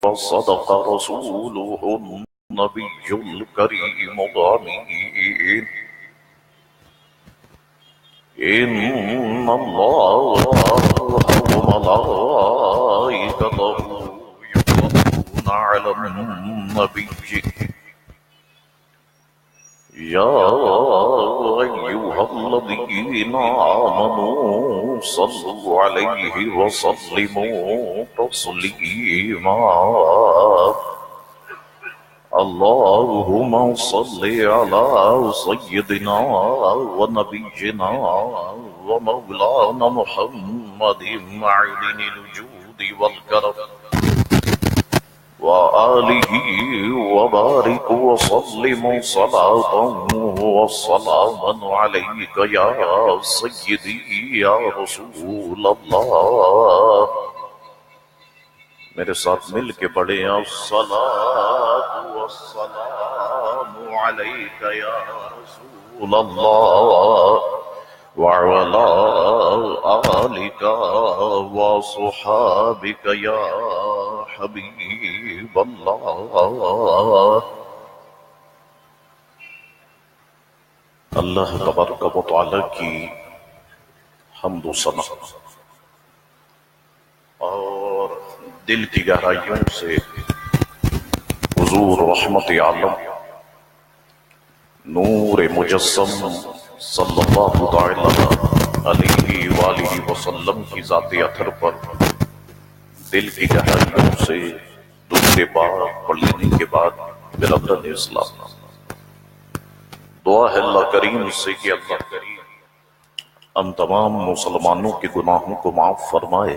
وصدق رسوله النبي الكريم الأمين إن الله وملائكته يصلون على النبي يا أيها الذين آمنوا صلوا عليه وسلموا تسليما اللهم صل على سيدنا ونبينا ومولانا محمد معدن الجود والكرم وآله وبارك وسلم صلاة وسلاما عليك يا سيدي يا رسول الله. میرے ساتھ مل کے پڑھیں الصلاة والسلام علیک یا رسول اللہ وعلى آلك وصحابك يا حبيب الله. اللہ تبارک و تعالی کی حمد و ثنا اور دل کی گہرائیوں سے حضور رحمت عالم نور مجسم صلی اللہ تعالی علیہ وآلہ وسلم کی ذات اطہر پر دل کی گہرائیوں سے درود پاک پڑھ لینے کے بعد برادران اسلام دعا ہے اللہ کریم سے کہ اللہ کریم ہم تمام مسلمانوں کے گناہوں کو معاف فرمائے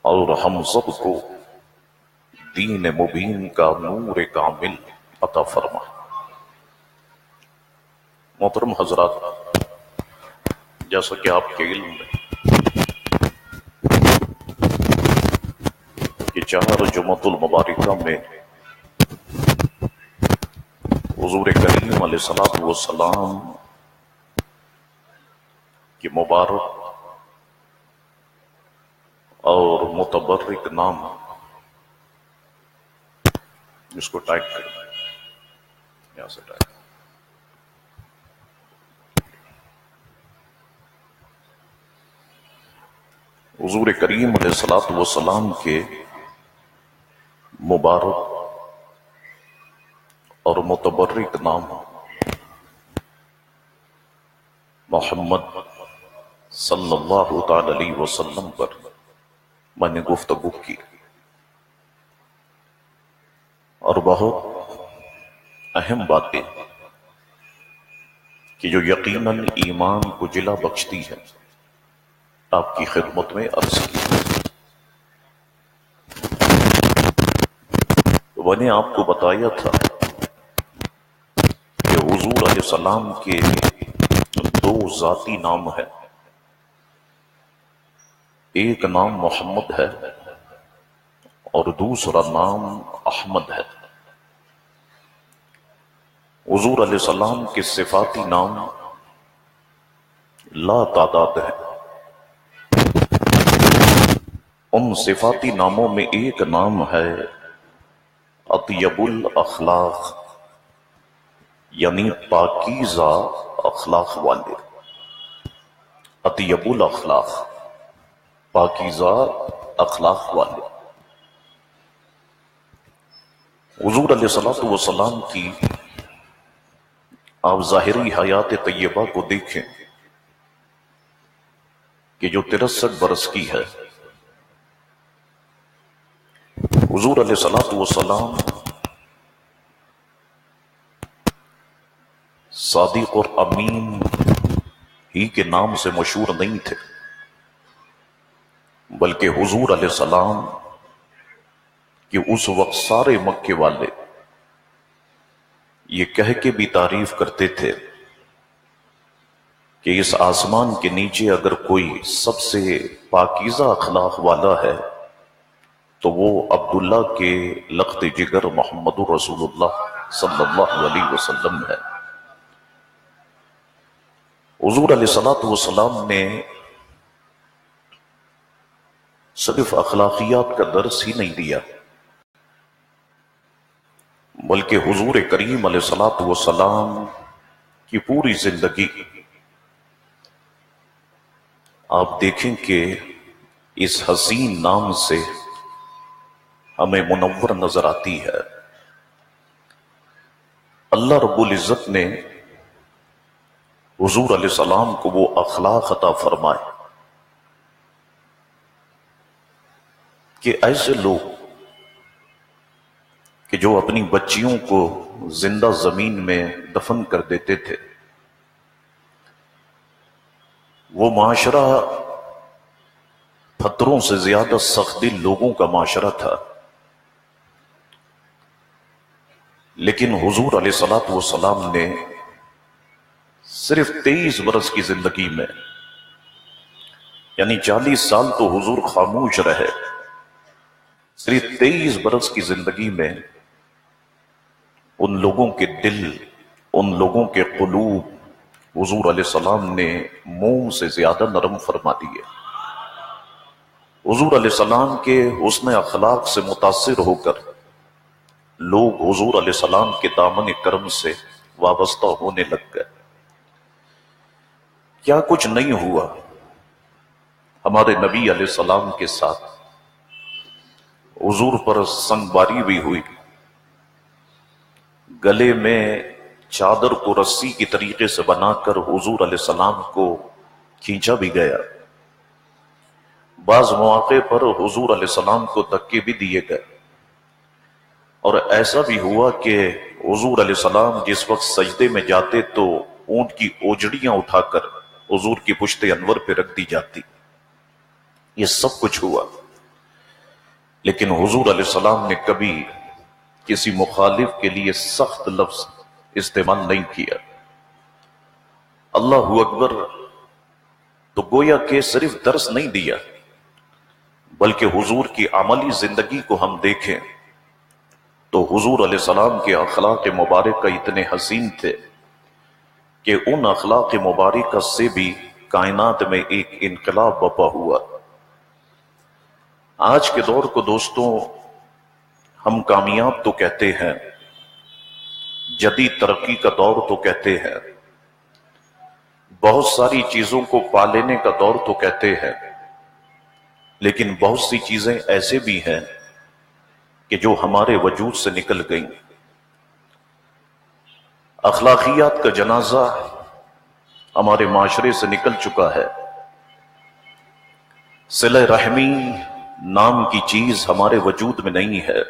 اور ہم سب کو دین مبین کا نور کامل عطا فرمائے. محترم حضرات، جیسا کہ آپ کے علم میں کہ 4 جمعۃ المبارکہ میں حضور کریم علیہ الصلوۃ والسلام کی مبارک اور متبرک نام، اس کو ٹائپ کریں، یہاں سے ٹائپ، حضور کریم علیہ الصلوۃ والسلام کے مبارک اور متبرک نام محمد صلی اللہ تعالی علیہ وسلم پر میں نے گفتگو کی اور بہت اہم باتیں کہ جو یقیناً ایمان کو جلا بخشتی ہے آپ کی خدمت میں عرض کی. تو میں نے آپ کو بتایا تھا کہ حضور علیہ السلام کے 2 ذاتی نام ہیں. ایک نام محمد ہے اور دوسرا نام احمد ہے. حضور علیہ السلام کے صفاتی نام لا تعداد ہیں. ان صفاتی ناموں میں ایک نام ہے اطیب الاخلاق، یعنی پاکیزہ اخلاق والے. اطیب الاخلاق، پاکیزہ اخلاق والے. حضور علیہ السلام کی آپ ظاہری حیات طیبہ کو دیکھیں کہ جو 63 برس کی ہے. حضور علیہ السلام صادق اور امین ہی کے نام سے مشہور نہیں تھے، بلکہ حضور علیہ السلام کہ اس وقت سارے مکے والے یہ کہہ کے بھی تعریف کرتے تھے کہ اس آسمان کے نیچے اگر کوئی سب سے پاکیزہ اخلاق والا ہے تو وہ عبداللہ کے لخت جگر محمد رسول اللہ صلی اللہ علیہ وسلم ہے. حضور علیہ السلام نے صرف اخلاقیات کا درس ہی نہیں دیا بلکہ حضور کریم علیہ الصلوۃ والسلام کی پوری زندگی آپ دیکھیں کہ اس حسین نام سے ہمیں منور نظر آتی ہے۔ اللہ رب العزت نے حضور علیہ السلام کو وہ اخلاق عطا فرمائے کہ ایسے لوگ کہ جو اپنی بچیوں کو زندہ زمین میں دفن کر دیتے تھے، وہ معاشرہ پتھروں سے زیادہ سخت دل لوگوں کا معاشرہ تھا، لیکن حضور علیہ الصلوۃ والسلام نے صرف 23 برس کی زندگی میں، یعنی 40 سال تو حضور خاموش رہے، صرف 23 برس کی زندگی میں ان لوگوں کے دل، ان لوگوں کے قلوب حضور علیہ السلام نے موم سے زیادہ نرم فرما دیے۔ حضور علیہ السلام کے حسن اخلاق سے متاثر ہو کر لوگ حضور علیہ السلام کے دامن کرم سے وابستہ ہونے لگ گئے۔ کیا کچھ نہیں ہوا ہمارے نبی علیہ السلام کے ساتھ، حضور پر سنگ باری بھی ہوئی، گلے میں چادر کو رسی کی طریقے سے بنا کر حضور علیہ السلام کو کھینچا بھی گیا، بعض مواقع پر حضور علیہ السلام کو دھکے بھی دیے گئے، اور ایسا بھی ہوا کہ حضور علیہ السلام جس وقت سجدے میں جاتے تو اونٹ کی اوجڑیاں اٹھا کر حضور کی پشت انور پہ رکھ دی جاتی۔ یہ سب کچھ ہوا، لیکن حضور علیہ السلام نے کبھی کسی مخالف کے لیے سخت لفظ استعمال نہیں کیا۔ اللہ اکبر تو گویا کہ صرف درس نہیں دیا، بلکہ حضور کی عملی زندگی کو ہم دیکھیں تو حضور علیہ السلام کے اخلاق مبارکہ اتنے حسین تھے کہ ان اخلاق مبارکہ سے بھی کائنات میں ایک انقلاب برپا ہوا۔ آج کے دور کو دوستوں ہم کامیاب تو کہتے ہیں، جدید ترقی کا دور تو کہتے ہیں، بہت ساری چیزوں کو پا لینے کا دور تو کہتے ہیں، لیکن بہت سی چیزیں ایسے بھی ہیں کہ جو ہمارے وجود سے نکل گئیں۔ اخلاقیات کا جنازہ ہمارے معاشرے سے نکل چکا ہے، صلہ رحمی نام کی چیز ہمارے وجود میں نہیں ہے،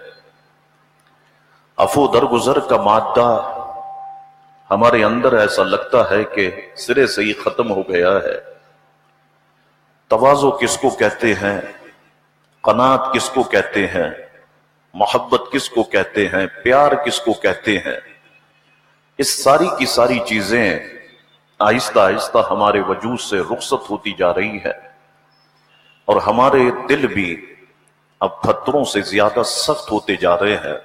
عفو درگزر کا مادہ ہمارے اندر ایسا لگتا ہے کہ سرے سے ہی ختم ہو گیا ہے۔ تواضع کس کو کہتے ہیں، قناعت کس کو کہتے ہیں، محبت کس کو کہتے ہیں، پیار کس کو کہتے ہیں، اس ساری کی ساری چیزیں آہستہ آہستہ ہمارے وجود سے رخصت ہوتی جا رہی ہے، اور ہمارے دل بھی اب پتھروں سے زیادہ سخت ہوتے جا رہے ہیں۔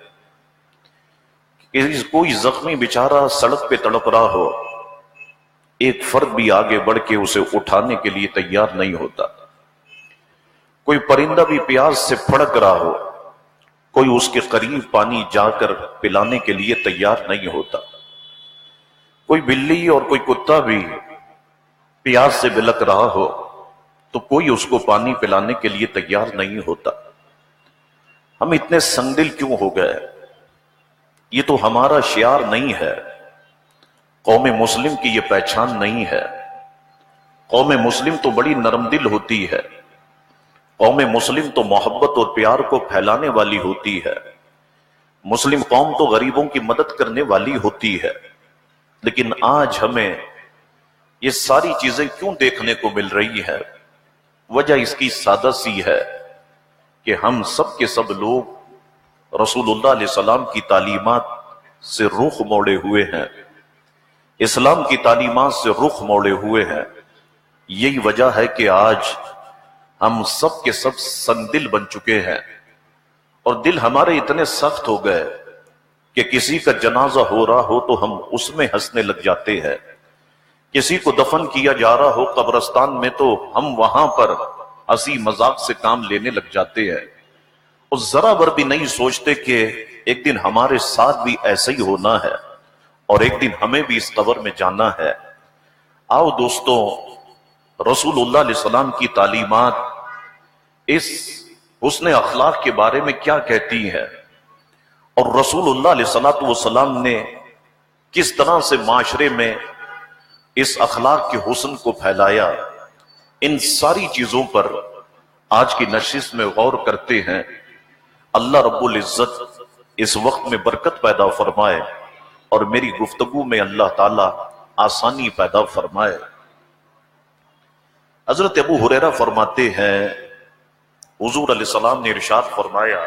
کوئی زخمی بیچارہ سڑک پہ تڑپ رہا ہو، ایک فرد بھی آگے بڑھ کے اسے اٹھانے کے لیے تیار نہیں ہوتا۔ کوئی پرندہ بھی پیاس سے پھڑک رہا ہو، کوئی اس کے قریب پانی جا کر پلانے کے لیے تیار نہیں ہوتا۔ کوئی بلی اور کوئی کتا بھی پیاس سے بلک رہا ہو تو کوئی اس کو پانی پلانے کے لیے تیار نہیں ہوتا۔ ہم اتنے سنگدل کیوں ہو گئے؟ یہ تو ہمارا شعار نہیں ہے، قوم مسلم کی یہ پہچان نہیں ہے۔ قوم مسلم تو بڑی نرم دل ہوتی ہے، قوم مسلم تو محبت اور پیار کو پھیلانے والی ہوتی ہے، مسلم قوم تو غریبوں کی مدد کرنے والی ہوتی ہے، لیکن آج ہمیں یہ ساری چیزیں کیوں دیکھنے کو مل رہی ہے؟ وجہ اس کی سادہ سی ہے کہ ہم سب کے سب لوگ رسول اللہ علیہ السلام کی تعلیمات سے رخ موڑے ہوئے ہیں، اسلام کی تعلیمات سے رخ موڑے ہوئے ہیں۔ یہی وجہ ہے کہ آج ہم سب کے سب سنگ دل بن چکے ہیں، اور دل ہمارے اتنے سخت ہو گئے کہ کسی کا جنازہ ہو رہا ہو تو ہم اس میں ہنسنے لگ جاتے ہیں، کسی کو دفن کیا جا رہا ہو قبرستان میں تو ہم وہاں پر ہنسی مذاق سے کام لینے لگ جاتے ہیں، اور ذرا بر بھی نہیں سوچتے کہ ایک دن ہمارے ساتھ بھی ایسا ہی ہونا ہے اور ایک دن ہمیں بھی اس قبر میں جانا ہے۔ آؤ دوستو، رسول اللہ علیہ السلام کی تعلیمات اس حسن اخلاق کے بارے میں کیا کہتی ہے، اور رسول اللہ علیہ السلام نے کس طرح سے معاشرے میں اس اخلاق کے حسن کو پھیلایا، ان ساری چیزوں پر آج کی نشست میں غور کرتے ہیں۔ اللہ رب العزت اس وقت میں برکت پیدا فرمائے اور میری گفتگو میں اللہ تعالی آسانی پیدا فرمائے۔ حضرت ابو ہریرہ فرماتے ہیں، حضور علیہ السلام نے ارشاد فرمایا،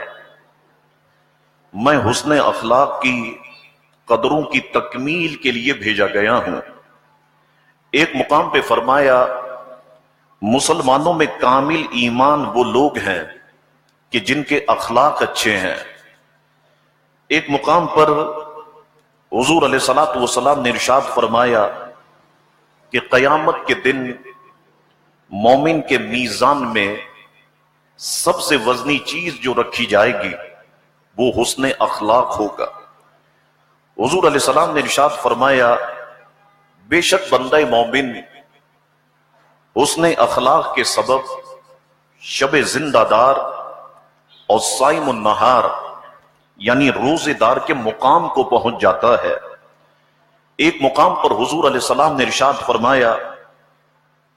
میں حسن اخلاق کی قدروں کی تکمیل کے لیے بھیجا گیا ہوں۔ ایک مقام پہ فرمایا، مسلمانوں میں کامل ایمان وہ لوگ ہیں کہ جن کے اخلاق اچھے ہیں۔ ایک مقام پر حضور علیہ السلام نے ارشاد فرمایا کہ قیامت کے دن مومن کے میزان میں سب سے وزنی چیز جو رکھی جائے گی وہ حسن اخلاق ہوگا۔ حضور علیہ السلام نے ارشاد فرمایا، بے شک بندہ مومن حسن اخلاق کے سبب شب زندہ دار اور صائم النہار یعنی روزے دار کے مقام کو پہنچ جاتا ہے۔ ایک مقام پر حضور علیہ السلام نے ارشاد فرمایا،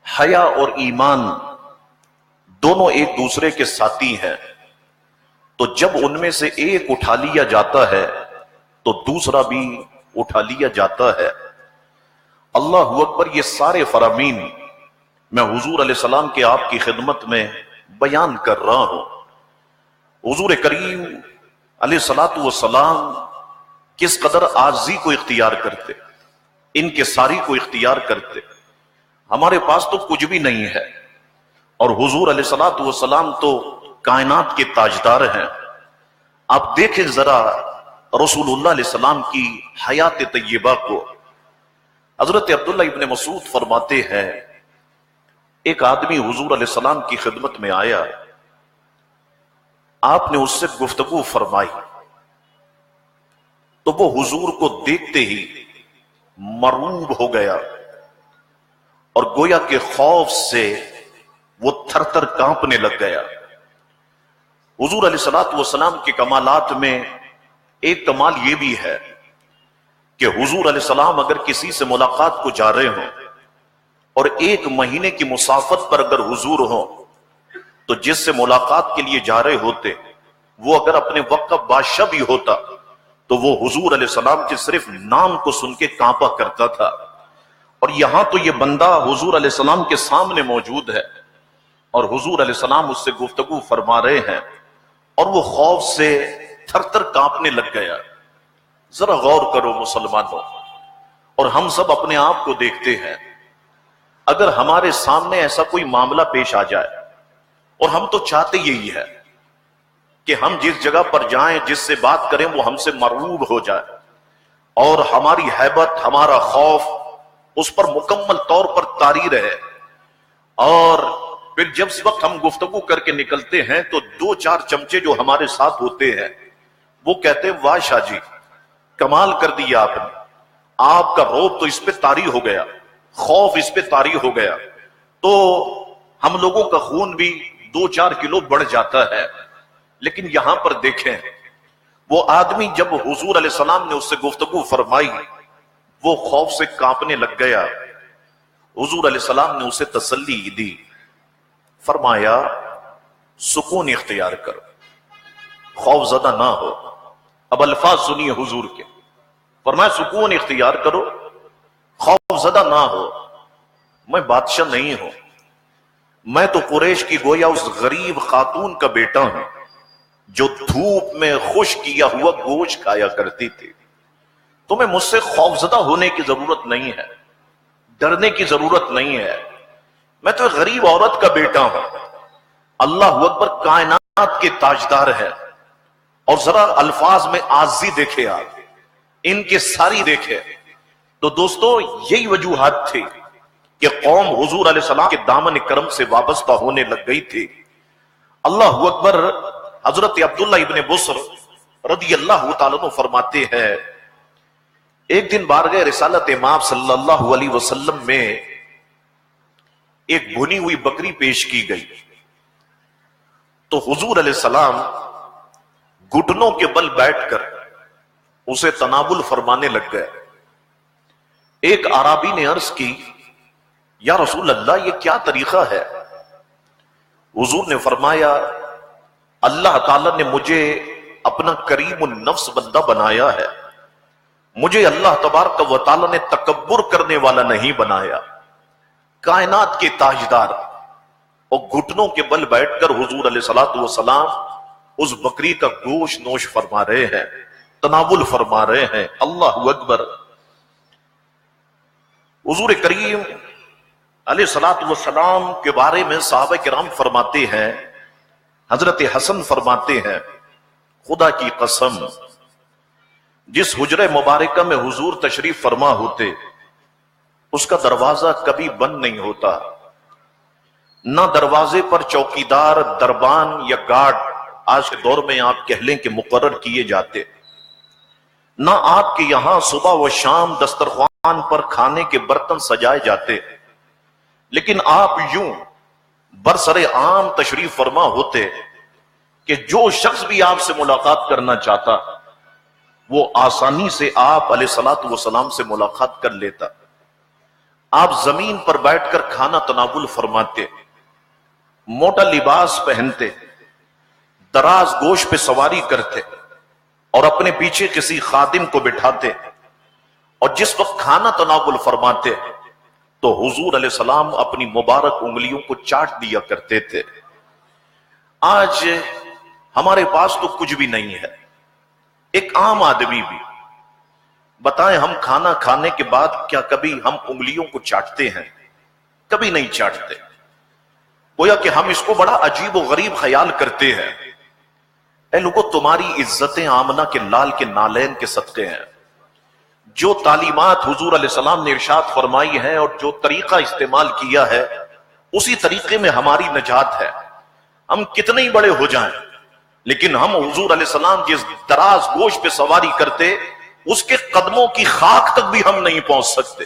حیا اور ایمان دونوں ایک دوسرے کے ساتھی ہیں، تو جب ان میں سے ایک اٹھا لیا جاتا ہے تو دوسرا بھی اٹھا لیا جاتا ہے۔ اللہ اکبر، یہ سارے فرامین میں حضور علیہ السلام کے آپ کی خدمت میں بیان کر رہا ہوں۔ حضور کریم علیہ السلام کس قدر عاجزی کو اختیار کرتے، ان کے ساری کو اختیار کرتے۔ ہمارے پاس تو کچھ بھی نہیں ہے، اور حضور علیہ السلام تو کائنات کے تاجدار ہیں۔ آپ دیکھیں ذرا رسول اللہ علیہ السلام کی حیات طیبہ کو۔ حضرت عبداللہ ابن مسعود فرماتے ہیں، ایک آدمی حضور علیہ السلام کی خدمت میں آیا، آپ نے اس سے گفتگو فرمائی تو وہ حضور کو دیکھتے ہی مرعوب ہو گیا اور گویا کہ خوف سے وہ تھر تھر کانپنے لگ گیا۔ حضور علیہ السلام کے کمالات میں ایک کمال یہ بھی ہے کہ حضور علیہ السلام اگر کسی سے ملاقات کو جا رہے ہوں اور 1 مہینے کی مسافت پر اگر حضور ہوں تو جس سے ملاقات کے لیے جا رہے ہوتے وہ اگر اپنے وقت کا بادشاہ بھی ہوتا تو وہ حضور علیہ السلام کے صرف نام کو سن کے کانپا کرتا تھا۔ اور یہاں تو یہ بندہ حضور علیہ السلام کے سامنے موجود ہے اور حضور علیہ السلام اس سے گفتگو فرما رہے ہیں اور وہ خوف سے تھر تھر کانپنے لگ گیا۔ ذرا غور کرو مسلمانوں، اور ہم سب اپنے آپ کو دیکھتے ہیں، اگر ہمارے سامنے ایسا کوئی معاملہ پیش آ جائے، اور ہم تو چاہتے یہی ہے کہ ہم جس جگہ پر جائیں، جس سے بات کریں، وہ ہم سے مرعوب ہو جائے اور ہماری ہیبت، ہمارا خوف اس پر مکمل طور پر طاری رہے، اور پھر جب اس وقت ہم گفتگو کر کے نکلتے ہیں تو 2-4 چمچے جو ہمارے ساتھ ہوتے ہیں وہ کہتے ہیں، واہ شاہ جی کمال کر دیا آپ نے، آپ کا رعب تو اس پہ طاری ہو گیا، خوف اس پہ طاری ہو گیا۔ تو ہم لوگوں کا خون بھی 2-4 کلو بڑھ جاتا ہے۔ لیکن یہاں پر دیکھیں، وہ آدمی جب حضور علیہ السلام نے اس سے گفتگو فرمائی وہ خوف سے کانپنے لگ گیا۔ حضور علیہ السلام نے اسے تسلی دی، فرمایا سکون اختیار کرو، خوف زدہ نہ ہو۔ اب الفاظ سنیے حضور کے، فرمایا سکون اختیار کرو، خوف زدہ نہ ہو، میں بادشاہ نہیں ہوں، میں تو قریش کی گویا اس غریب خاتون کا بیٹا ہوں جو دھوپ میں خشک کیا ہوا گوشت کھایا کرتی تھی۔ تمہیں مجھ سے خوف زدہ ہونے کی ضرورت نہیں ہے، ڈرنے کی ضرورت نہیں ہے، میں تو ایک غریب عورت کا بیٹا ہوں۔ اللہ اکبر، کائنات کے تاجدار ہے، اور ذرا الفاظ میں عاجزی دیکھے آپ، ان کے ساری دیکھے۔ تو دوستو یہی وجوہات تھی کہ قوم حضور علیہ السلام کے دامن کرم سے وابستہ ہونے لگ گئی تھی۔ اللہ اکبر، حضرت عبداللہ ابن بصر رضی اللہ تعالیٰ عنہ فرماتے ہیں ایک دن بارگاہ رسالت امام صلی اللہ علیہ وسلم میں ایک بھنی ہوئی بکری پیش کی گئی تو حضور علیہ السلام گھٹنوں کے بل بیٹھ کر اسے تناول فرمانے لگ گئے. ایک اعرابی نے عرض کی یا رسول اللہ یہ کیا طریقہ ہے؟ حضور نے فرمایا اللہ تعالیٰ نے مجھے اپنا کریم النفس بندہ بنایا ہے، مجھے اللہ تبارک و تعالیٰ نے تکبر کرنے والا نہیں بنایا. کائنات کے تاجدار اور گھٹنوں کے بل بیٹھ کر حضور علیہ الصلوۃ والسلام اس بکری کا گوشت نوش فرما رہے ہیں، تناول فرما رہے ہیں. اللہ اکبر. حضور کریم علیہ الصلوۃ والسلام کے بارے میں صحابہ کرام فرماتے ہیں، حضرت حسن فرماتے ہیں خدا کی قسم جس حجرہ مبارکہ میں حضور تشریف فرما ہوتے اس کا دروازہ کبھی بند نہیں ہوتا، نہ دروازے پر چوکیدار، دربان یا گارڈ آج کے دور میں آپ کہہ لیں کہ مقرر کیے جاتے، نہ آپ کے یہاں صبح و شام دسترخوان پر کھانے کے برتن سجائے جاتے، لیکن آپ یوں برسر عام تشریف فرما ہوتے کہ جو شخص بھی آپ سے ملاقات کرنا چاہتا وہ آسانی سے آپ علیہ الصلوۃ والسلام سے ملاقات کر لیتا. آپ زمین پر بیٹھ کر کھانا تناول فرماتے، موٹا لباس پہنتے، دراز گوش پہ سواری کرتے اور اپنے پیچھے کسی خادم کو بٹھاتے، اور جس وقت کھانا تناول فرماتے تو حضور علیہ السلام اپنی مبارک انگلیوں کو چاٹ دیا کرتے تھے. آج ہمارے پاس تو کچھ بھی نہیں ہے. ایک عام آدمی بھی بتائیں ہم کھانا کھانے کے بعد کیا کبھی ہم انگلیوں کو چاٹتے ہیں؟ کبھی نہیں چاٹتے. گویا کہ ہم اس کو بڑا عجیب و غریب خیال کرتے ہیں. اے لوگو تمہاری عزتیں آمنہ کے لال کے نالین کے صدقے ہیں. جو تعلیمات حضور علیہ السلام نے ارشاد فرمائی ہیں اور جو طریقہ استعمال کیا ہے اسی طریقے میں ہماری نجات ہے. ہم کتنے ہی بڑے ہو جائیں لیکن ہم حضور علیہ السلام جس دراز گوش پہ سواری کرتے اس کے قدموں کی خاک تک بھی ہم نہیں پہنچ سکتے.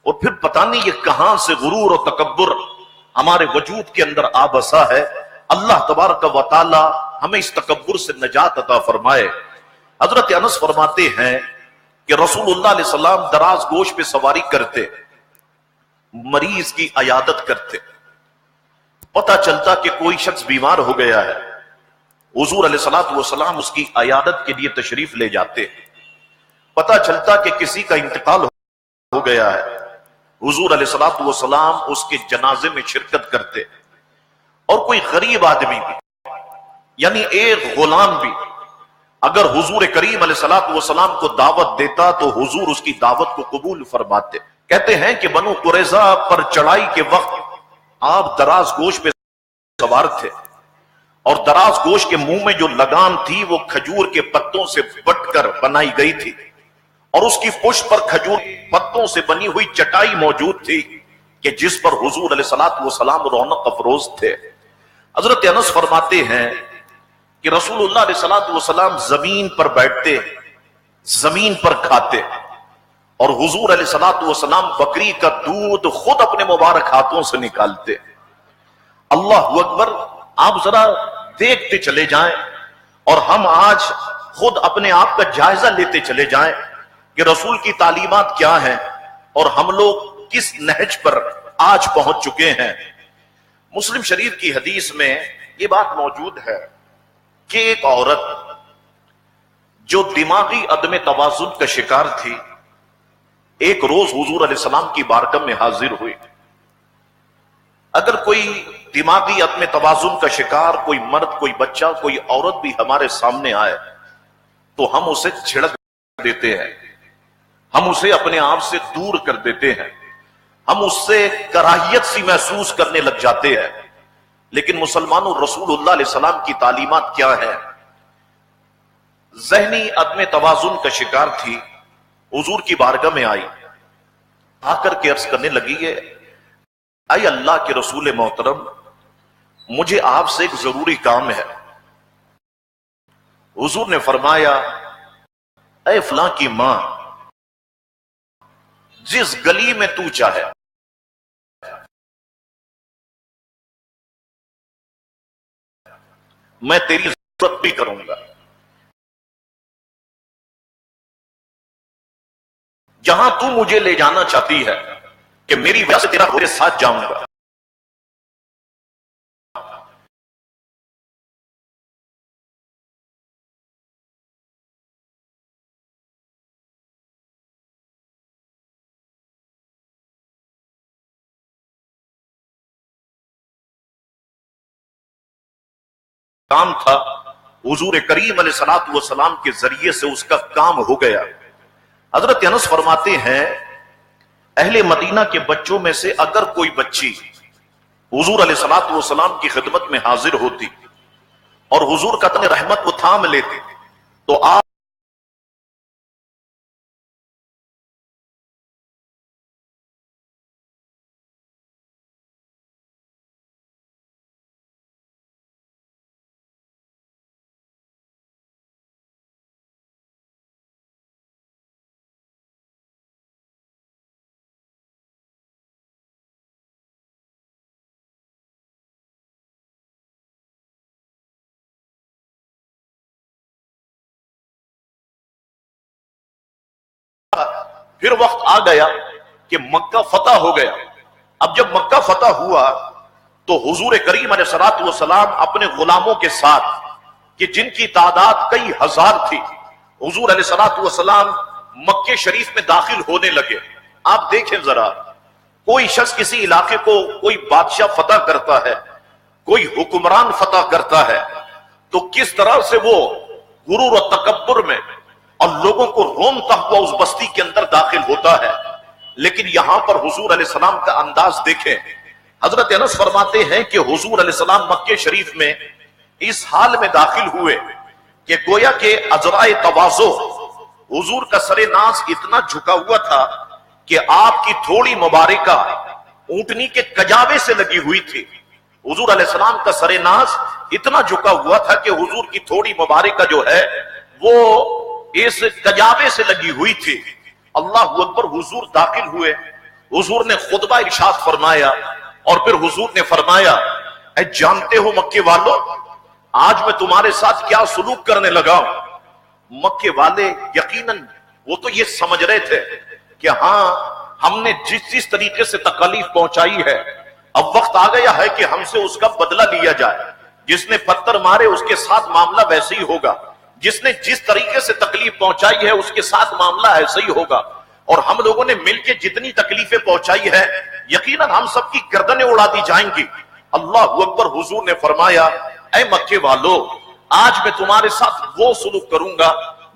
اور پھر پتہ نہیں یہ کہاں سے غرور اور تکبر ہمارے وجود کے اندر آ بسا ہے. اللہ تبارک و تعالی ہمیں اس تکبر سے نجات عطا فرمائے. حضرت انس فرماتے ہیں کہ رسول اللہ علیہ السلام دراز گوش پہ سواری کرتے، مریض کی عیادت کرتے، پتہ چلتا کہ کوئی شخص بیمار ہو گیا ہے، حضور علیہ الصلوۃ والسلام اس کی عیادت کے لیے تشریف لے جاتے. پتہ چلتا کہ کسی کا انتقال ہو گیا ہے، حضور علیہ الصلوۃ والسلام اس کے جنازے میں شرکت کرتے. اور کوئی غریب آدمی بھی یعنی ایک غلام بھی اگر حضور کریم علیہ الصلوۃ والسلام کو دعوت دیتا تو حضور اس کی دعوت کو قبول فرماتے. کہتے ہیں کہ بنو قریظہ پر چڑھائی کے وقت آپ دراز گوش پہ سوار تھے اور دراز گوش کے منہ میں جو لگام تھی وہ کھجور کے پتوں سے بٹ کر بنائی گئی تھی اور اس کی پشت پر کھجور پتوں سے بنی ہوئی چٹائی موجود تھی کہ جس پر حضور علیہ الصلوۃ والسلام رونق افروز تھے. حضرت انس فرماتے ہیں کہ رسول اللہ علیہ الصلوۃ والسلام زمین پر بیٹھتے، زمین پر کھاتے اور حضور علیہ الصلوۃ والسلام بکری کا دودھ خود اپنے مبارک ہاتھوں سے نکالتے. اللہ اکبر. آپ ذرا دیکھتے چلے جائیں اور ہم آج خود اپنے آپ کا جائزہ لیتے چلے جائیں کہ رسول کی تعلیمات کیا ہیں اور ہم لوگ کس نہج پر آج پہنچ چکے ہیں. مسلم شریف کی حدیث میں یہ بات موجود ہے کہ ایک عورت جو دماغی عدم توازن کا شکار تھی ایک روز حضور علیہ السلام کی بارگاہ میں حاضر ہوئی. اگر کوئی دماغی عدم توازن کا شکار کوئی مرد، کوئی بچہ، کوئی عورت بھی ہمارے سامنے آئے تو ہم اسے چھڑک دیتے ہیں، ہم اسے اپنے آپ سے دور کر دیتے ہیں، ہم اس سے کراہیت سی محسوس کرنے لگ جاتے ہیں. لیکن مسلمانوں رسول اللہ علیہ السلام کی تعلیمات کیا ہے؟ ذہنی عدم توازن کا شکار تھی، حضور کی بارگاہ میں آئی، آ کر کے عرض کرنے لگی ہے اے اللہ کے رسول محترم مجھے آپ سے ایک ضروری کام ہے. حضور نے فرمایا اے فلاں کی ماں، جس گلی میں تو چاہے میں تیری ضرورت بھی کروں گا، جہاں تو مجھے لے جانا چاہتی ہے کہ میری وجہ سے تیرا میرے ساتھ جاؤں گا۔ کام تھا، حضور کریم علیہ الصلوۃ والسلام کے ذریعے سے اس کا کام ہو گیا۔ حضرت انس فرماتے ہیں اہل مدینہ کے بچوں میں سے اگر کوئی بچی حضور علیہ الصلوۃ والسلام کی خدمت میں حاضر ہوتی اور حضور کا تن رحمت وہ تھام لیتے تو آپ پھر وقت آ گیا کہ مکہ فتح ہو گیا۔ اب جب مکہ فتح ہوا تو حضور کریم علیہ الصلوۃ والسلام اپنے غلاموں کے ساتھ، کہ جن کی تعداد کئی ہزار تھی، حضور علیہ الصلوۃ والسلام مکہ شریف میں داخل ہونے لگے۔ آپ دیکھیں ذرا، کوئی شخص کسی علاقے کو کوئی بادشاہ فتح کرتا ہے، کوئی حکمران فتح کرتا ہے، تو کس طرح سے وہ غرور و تکبر میں اور لوگوں کو رومتا ہوا اس بستی کے اندر داخل ہوتا ہے۔ لیکن یہاں پر حضور علیہ السلام کا انداز دیکھیں۔ حضرت انس فرماتے ہیں کہ حضور علیہ السلام مکہ شریف میں اس حال میں داخل ہوئے کہ گویا کہ عذرائے تواضع، حضور کا سر ناز اتنا جھکا ہوا تھا کہ آپ کی تھوڑی مبارکہ اونٹنی کے کجاوے سے لگی ہوئی تھی۔ حضور علیہ السلام کا سر ناز اتنا جھکا ہوا تھا کہ حضور کی تھوڑی مبارکہ جو ہے وہ اس کجاوے سے لگی ہوئی تھی۔ اللہ اکبر، حضور داخل ہوئے، حضور نے خطبہ ارشاد فرمایا اور پھر حضور نے فرمایا اے جانتے ہو مکے والوں، آج میں تمہارے ساتھ کیا سلوک کرنے لگا ہوں۔ مکے والے یقیناً وہ تو یہ سمجھ رہے تھے کہ ہاں ہم نے جس طریقے سے تکلیف پہنچائی ہے، اب وقت آ گیا ہے کہ ہم سے اس کا بدلہ لیا جائے۔ جس نے پتھر مارے اس کے ساتھ معاملہ ویسے ہی ہوگا، جس نے جس طریقے سے تکلیف پہنچائی ہے اس کے ساتھ معاملہ ایسا ہی ہوگا، اور ہم لوگوں نے مل کے جتنی تکلیفیں پہنچائی ہے یقیناً ہم سب کی گردنیں اڑا دی جائیں گی۔ اللہ اکبر، حضور نے فرمایا اے مکے والو، آج میں تمہارے ساتھ وہ سلوک کروں گا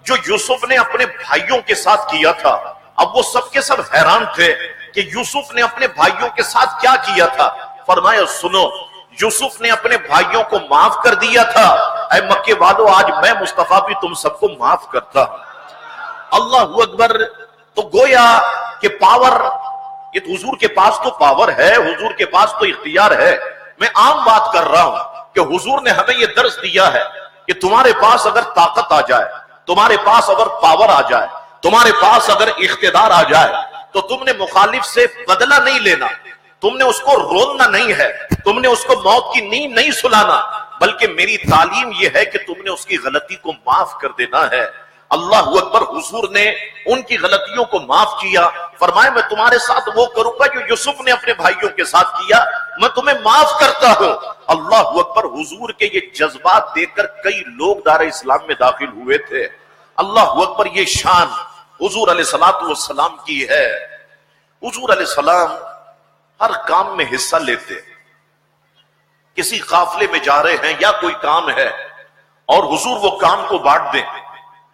جو یوسف نے اپنے بھائیوں کے ساتھ کیا تھا۔ اب وہ سب کے سب حیران تھے کہ یوسف نے اپنے بھائیوں کے ساتھ کیا کیا تھا۔ فرمایا سنو، یوسف نے اپنے بھائیوں کو معاف کر دیا تھا۔ اے مکے والو، آج میں مصطفیٰ بھی تم سب کو معاف کرتا ہوں۔ اللہ اکبر، تو گویا کہ پاور، یہ حضور کے پاس تو پاور ہے، حضور کے پاس تو اختیار ہے۔ میں عام بات کر رہا ہوں کہ حضور نے ہمیں یہ درس دیا ہے کہ تمہارے پاس اگر طاقت آ جائے، تمہارے پاس اگر پاور آ جائے، تمہارے پاس اگر اقتدار آ جائے، تو تم نے مخالف سے بدلہ نہیں لینا، تم نے اس کو رولنا نہیں ہے، تم نے اس کو موت کی نیند نہیں سلانا، بلکہ میری تعلیم یہ ہے کہ تم نے اس کی غلطی کو معاف کر دینا ہے۔ اللہ اکبر، حضور نے ان کی غلطیوں کو معاف کیا۔ فرمایا میں تمہارے ساتھ وہ کروں گا جو یوسف نے اپنے بھائیوں کے ساتھ کیا، میں تمہیں معاف کرتا ہوں۔ اللہ اکبر، حضور کے یہ جذبات دیکھ کر کئی لوگ دار اسلام میں داخل ہوئے تھے۔ اللہ اکبر، یہ شان حضور علیہ الصلوۃ والسلام کی ہے۔ حضور علیہ السلام ہر کام میں حصہ لیتے، کسی قافلے میں جا رہے ہیں یا کوئی کام ہے اور حضور وہ کام کو بانٹ دیں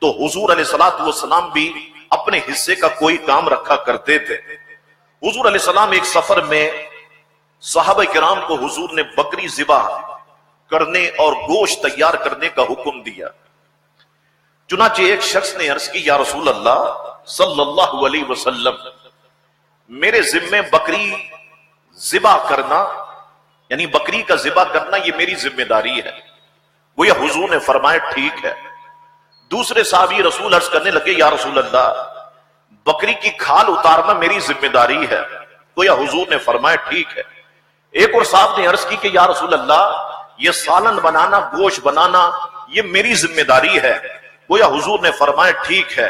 تو حضور علیہ الصلوۃ والسلام بھی اپنے حصے کا کوئی کام رکھا کرتے تھے۔ حضور علیہ السلام ایک سفر میں صحابہ کرام کو حضور نے بکری ذبح کرنے اور گوشت تیار کرنے کا حکم دیا۔ چنانچہ ایک شخص نے عرض کی یا رسول اللہ صلی اللہ علیہ وسلم، میرے ذمے بکری ذبح کرنا، یعنی بکری کا ذبح کرنا یہ میری ذمہ داری ہے۔ وہ یا حضور نے فرمایا ٹھیک ہے، دوسرے صحابی رسول عرض کرنے لگے یا رسول اللہ بکری کی کھال اتارنا میری ذمہ داری ہے. گویا حضور نے فرمایا ٹھیک ہے. ایک اور صاحب نے عرض کی کہ یا رسول اللہ یہ سالن بنانا گوشت بنانا یہ میری ذمہ داری ہے. گویا حضور نے فرمایا ٹھیک ہے.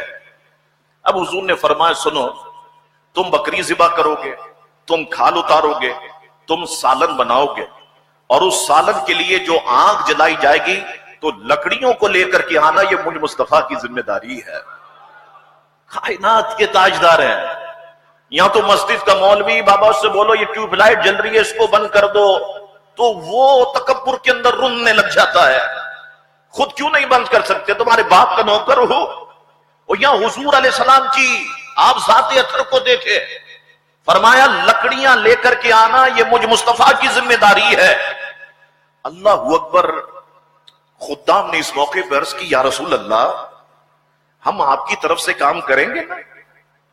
اب حضور نے فرمایا سنو تم بکری ذبح کرو گے, تم کھال اتارو گے, تم سالن بناؤ گے, اور اس سالن کے لیے جو آگ جلائی جائے گی تو لکڑیوں کو لے کر کے آنا یہ مجھ مصطفیٰ کی ذمہ داری ہے. کائنات کے تاجدار ہیں. یہاں تو مسجد کا مولوی بابا سے بولو یہ ٹیوب لائٹ جل رہی ہے اس کو بند کر دو تو وہ تکبر کے اندر رننے لگ جاتا ہے. خود کیوں نہیں بند کر سکتے؟ تمہارے باپ کا نوکر ہو. اور یہاں حضور علیہ السلام کی آپ ذات اثر کو دیکھے, فرمایا لکڑیاں لے کر کے آنا یہ مجھ مصطفیٰ کی ذمہ داری ہے. اللہ اکبر. خدام نے اس موقع پر عرض کی یا رسول اللہ ہم آپ کی طرف سے کام کریں گے,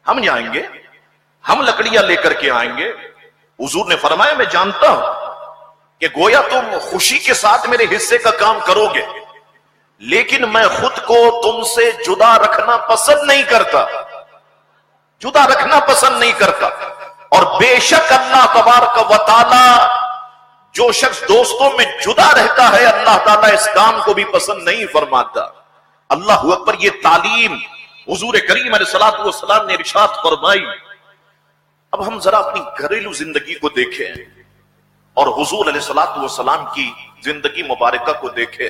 ہم جائیں گے, ہم لکڑیاں لے کر کے آئیں گے. حضور نے فرمایا میں جانتا ہوں کہ گویا تم خوشی کے ساتھ میرے حصے کا کام کرو گے, لیکن میں خود کو تم سے جدا رکھنا پسند نہیں کرتا, جدا رکھنا پسند نہیں کرتا. اور بے شک اللہ تبارک و تعالی جو شخص دوستوں میں جدا رہتا ہے اللہ تعالیٰ اس کام کو بھی پسند نہیں فرماتا. اللہ اکبر. یہ تعلیم حضور کریم علیہ الصلوۃ والسلام نے ارشاد فرمائی. اب ہم ذرا اپنی گھریلو زندگی کو دیکھیں اور حضور علیہ الصلوۃ والسلام کی زندگی مبارکہ کو دیکھیں.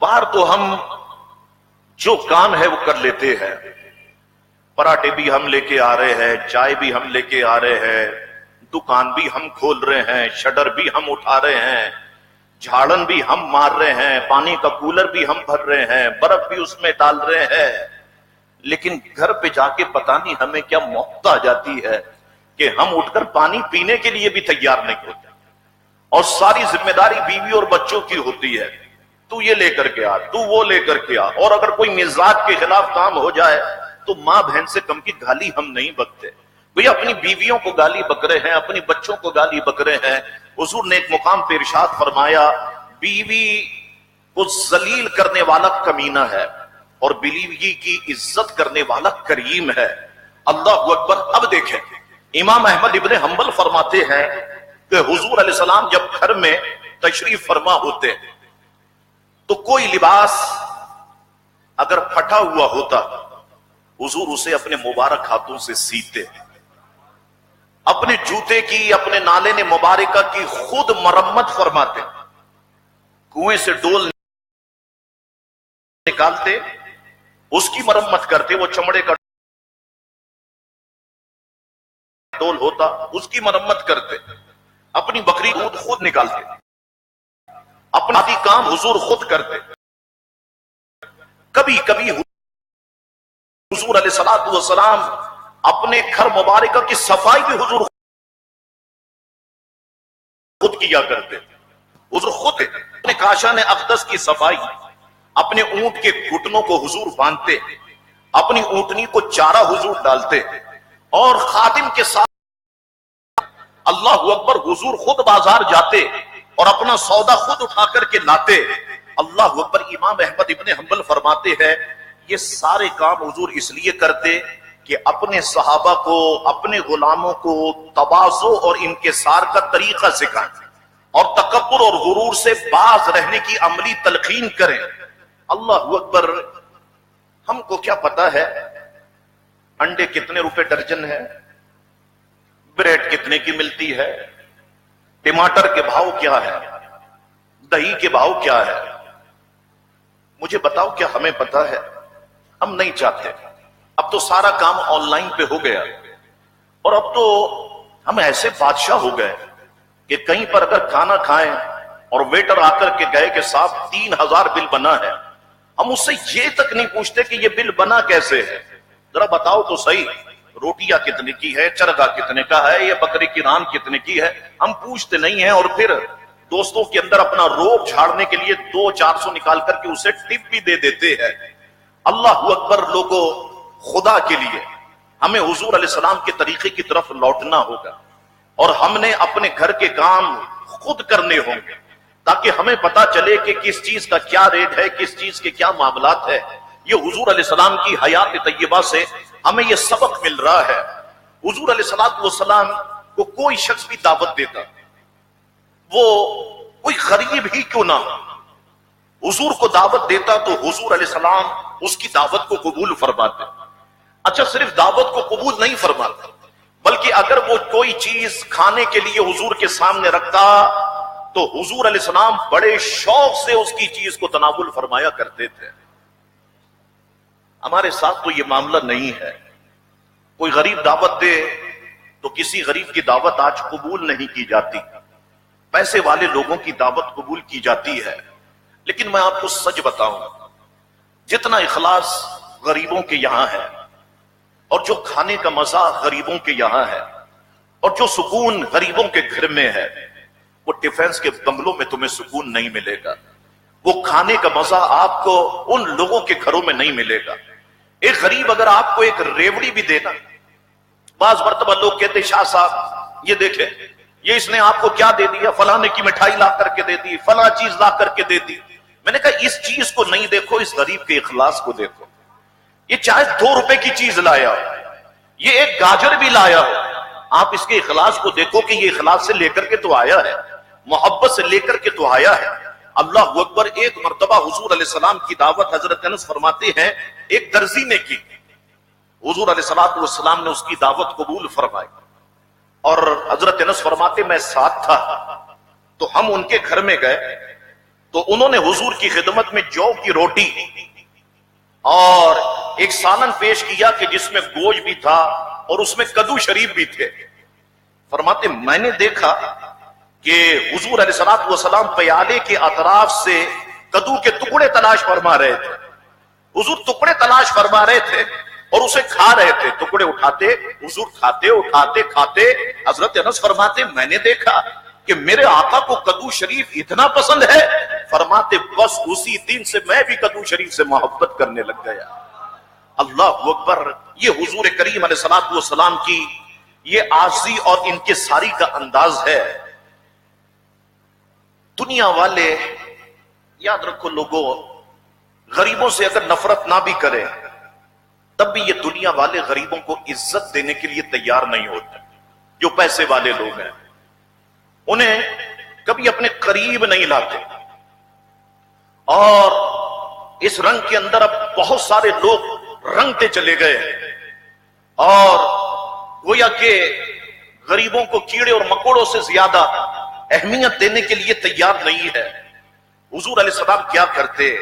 باہر تو ہم جو کام ہے وہ کر لیتے ہیں, پراٹھے بھی ہم لے کے آ رہے ہیں, چائے بھی ہم لے کے آ رہے ہیں, دکان بھی ہم کھول رہے ہیں, شٹر بھی ہم اٹھا رہے ہیں, جھاڑن بھی ہم مار رہے ہیں, پانی کا کولر بھی ہم بھر رہے ہیں, برف بھی اس میں ڈال رہے ہیں. لیکن گھر پہ جا کے پتہ نہیں ہمیں کیا موت آ جاتی ہے کہ ہم اٹھ کر پانی پینے کے لیے بھی تیار نہیں ہوتے, اور ساری ذمہ داری بیوی اور بچوں کی ہوتی ہے. تو یہ لے کر کے آ, تو وہ لے کر کے آ, اور اگر کوئی مزاج کے خلاف کام ہو جائے تو ماں بہن سے کم کی گالی ہم نہیں بکتے. بھئی اپنی بیویوں کو گالی بک رہے ہیں, اپنی بچوں کو گالی بک رہے ہیں. حضور نے ایک مقام پہ ارشاد فرمایا بیوی کو ذلیل کرنے والا کمینہ ہے اور بیوی کی عزت کرنے والا کریم ہے. اللہ اکبر. اب دیکھیں امام احمد ابن حنبل فرماتے ہیں کہ حضور علیہ السلام جب گھر میں تشریف فرما ہوتے تو کوئی لباس اگر پھٹا ہوا ہوتا حضور اسے اپنے مبارک ہاتھوں سے سیتے, اپنے جوتے کی, اپنے نالے مبارکہ کی خود مرمت فرماتے, کنویں سے ڈول نکالتے اس کی مرمت کرتے, وہ چمڑے کا ڈول ہوتا اس کی مرمت کرتے, اپنی بکری دودھ خود نکالتے, اپنا کام حضور خود کرتے. کبھی کبھی حضور علیہ الصلوۃ والسلام اپنے گھر مبارکہ کی صفائی بھی حضور خود کیا کرتے. حضور خود اپنے کاشان اقدس کی صفائی, اپنے اونٹ کے گھٹنوں کو حضور باندھتے, اپنی اونٹنی کو چارہ حضور ڈالتے, اور خادم کے ساتھ اللہ اکبر حضور خود بازار جاتے اور اپنا سودا خود اٹھا کر کے لاتے. اللہ اکبر. امام احمد ابن حنبل فرماتے ہیں یہ سارے کام حضور اس لیے کرتے کہ اپنے صحابہ کو, اپنے غلاموں کو تواضع اور انکسار کا طریقہ سکھائیں اور تکبر اور غرور سے باز رہنے کی عملی تلقین کریں. اللہ اکبر. ہم کو کیا پتا ہے انڈے کتنے روپے درجن ہے, بریڈ کتنے کی ملتی ہے, ٹماٹر کے بھاؤ کیا ہے, دہی کے بھاؤ کیا ہے. مجھے بتاؤ کیا ہمیں پتا ہے؟ ہم نہیں چاہتے. اب تو سارا کام آن لائن پہ ہو گیا, اور اب تو ہم ایسے بادشاہ ہو گئے کہ کہیں پر اگر کھانا کھائیں اور ویٹر آ کر کے گئے کہ صاحب 3000 بل بنا ہے, ہم اس سے یہ تک نہیں پوچھتے کہ یہ بل بنا کیسے ہے, ذرا بتاؤ تو صحیح, روٹیاں کتنے کی ہے, چرگا کتنے کا ہے, یہ بکری کی ران کتنے کی ہے, ہم پوچھتے نہیں ہیں. اور پھر دوستوں کے اندر اپنا روب جھاڑنے کے لیے 200-400 نکال کر کے اسے ٹپ بھی دے دیتے ہیں. اللہ اکبر. لوگوں خدا کے لیے ہمیں حضور علیہ السلام کے طریقے کی طرف لوٹنا ہوگا, اور ہم نے اپنے گھر کے کام خود کرنے ہوں گے. تاکہ ہمیں پتا چلے کہ کس چیز کا کیا ریٹ ہے، کس چیز کے کیا معاملات ہے۔ یہ حضور علیہ السلام کی حیات طیبہ سے ہمیں یہ سبق مل رہا ہے۔ حضور علیہ السلام کو کوئی شخص بھی دعوت دیتا، وہ کوئی غریب ہی کیوں نہ ہو، حضور کو دعوت دیتا تو حضور علیہ السلام اس کی دعوت کو قبول فرماتے۔ اچھا، صرف دعوت کو قبول نہیں فرماتے، بلکہ اگر وہ کوئی چیز کھانے کے لیے حضور کے سامنے رکھتا تو حضور علیہ السلام بڑے شوق سے اس کی چیز کو تناول فرمایا کرتے تھے۔ ہمارے ساتھ تو یہ معاملہ نہیں ہے۔ کوئی غریب دعوت دے تو کسی غریب کی دعوت آج قبول نہیں کی جاتی، پیسے والے لوگوں کی دعوت قبول کی جاتی ہے۔ لیکن میں آپ کو سچ بتاؤں، جتنا اخلاص غریبوں کے یہاں ہے، اور جو کھانے کا مزہ غریبوں کے یہاں ہے، اور جو سکون غریبوں کے گھر میں ہے، وہ ڈیفنس کے بنگلوں میں تمہیں سکون نہیں ملے گا۔ وہ کھانے کا مزہ آپ کو ان لوگوں کے گھروں میں نہیں ملے گا۔ ایک غریب اگر آپ کو ایک ریوڑی بھی دینا، بعض مرتبہ لوگ کہتے شاہ صاحب یہ دیکھیں، یہ اس نے آپ کو کیا دے دیا، فلانے کی مٹھائی لا کر کے دے دی، فلاں چیز لا کر کے دے دی۔ میں نے کہا اس چیز کو نہیں دیکھو، اس غریب کے اخلاص کو دیکھو۔ یہ چاہے 2 روپے کی چیز لایا ہو، یہ ایک گاجر بھی لایا ہو، آپ اس کے اخلاص کو دیکھو کہ یہ اخلاص سے لے کر کے تو آیا ہے، محبت سے لے کر کے تو آیا ہے۔ اللہ اکبر۔ ایک مرتبہ حضور علیہ السلام کی دعوت حضرت انس فرماتے ہیں ایک درزی نے کی، حضور علیہ السلام نے اس کی دعوت قبول فرمائی، اور حضرت انس فرماتے میں ساتھ تھا تو ہم ان کے گھر میں گئے تو انہوں نے حضور کی خدمت میں جو کی روٹی اور ایک سالن پیش کیا کہ جس میں گوشت بھی تھا اور اس میں کدو شریف بھی تھے۔ فرماتے میں نے دیکھا کہ حضور علیہ السلام پیالے کے اطراف سے کدو کے ٹکڑے تلاش فرما رہے تھے۔ حضور ٹکڑے تلاش فرما رہے تھے اور اسے کھا رہے تھے، ٹکڑے اٹھاتے حضور کھاتے، اٹھاتے کھاتے۔ حضرت انس فرماتے میں نے دیکھا کہ میرے آقا کو کدو شریف اتنا پسند ہے، فرماتے بس اسی دن سے میں بھی کدو شریف سے محبت کرنے لگ گیا۔ اللہ اکبر۔ یہ حضور کریم علیہ السلام کی یہ عاجزی اور انکساری کا انداز ہے۔ دنیا والے یاد رکھو لوگوں، غریبوں سے اگر نفرت نہ بھی کرے تب بھی یہ دنیا والے غریبوں کو عزت دینے کے لیے تیار نہیں ہوتے۔ جو پیسے والے لوگ ہیں انہیں کبھی اپنے قریب نہیں لاتے، اور اس رنگ کے اندر اب بہت سارے لوگ رنگتے چلے گئے ہیں، اور گویا کہ غریبوں کو کیڑے اور مکوڑوں سے زیادہ اہمیت دینے کے لیے تیار نہیں ہے۔ حضور علیہ السلام کیا کرتے؟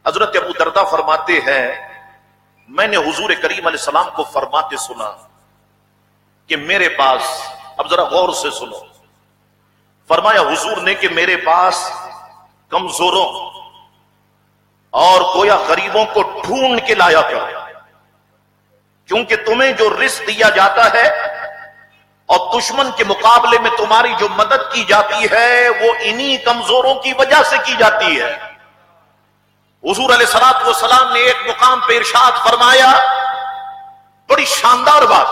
حضرت ابو دردہ فرماتے ہیں میں نے حضور کریم علیہ السلام کو فرماتے سنا کہ میرے پاس، اب ذرا غور سے سنو، فرمایا حضور نے کہ میرے پاس کمزوروں اور گویا غریبوں کو ڈھونڈ کے لایا کرو، کیونکہ تمہیں جو رزق دیا جاتا ہے اور دشمن کے مقابلے میں تمہاری جو مدد کی جاتی ہے وہ انہی کمزوروں کی وجہ سے کی جاتی ہے۔ حضور علیہ السلام نے ایک مقام پہ ارشاد فرمایا، بڑی شاندار بات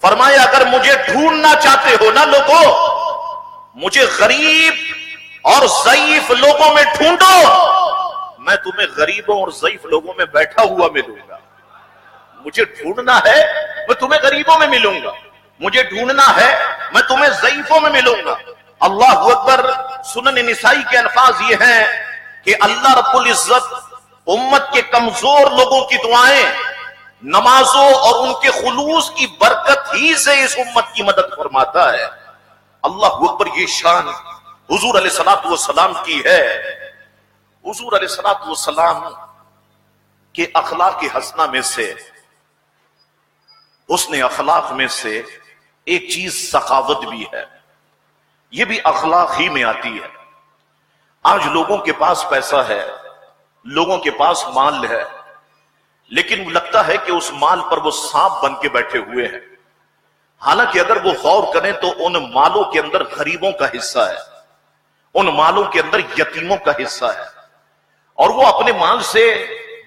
فرمایا، اگر مجھے ڈھونڈنا چاہتے ہو نا لوگوں، مجھے غریب اور ضعیف لوگوں میں ڈھونڈو، میں تمہیں غریبوں اور ضعیف لوگوں میں بیٹھا ہوا ملوں گا۔ مجھے ڈھونڈنا ہے میں تمہیں غریبوں میں ملوں گا، مجھے ڈھونڈنا ہے میں تمہیں ضعیفوں میں ملوں گا۔ اللہ اکبر۔ سنن نسائی کے الفاظ یہ ہیں کہ اللہ رب العزت امت کے کمزور لوگوں کی دعائیں نمازوں اور ان کے خلوص کی برکت ہی سے اس امت کی مدد فرماتا ہے۔ اللہ اکبر۔ یہ شان حضور علیہ السلام کی ہے۔ حضور علیہ السلام کے اخلاق حسنہ میں سے، حسن اخلاق میں سے ایک چیز سخاوت بھی ہے۔ یہ بھی اخلاق ہی میں آتی ہے۔ آج لوگوں کے پاس پیسہ ہے، لوگوں کے پاس مال ہے، لیکن لگتا ہے کہ اس مال پر وہ سانپ بن کے بیٹھے ہوئے ہیں، حالانکہ اگر وہ غور کریں تو ان مالوں کے اندر غریبوں کا حصہ ہے، ان مالوں کے اندر یتیموں کا حصہ ہے، اور وہ اپنے مال سے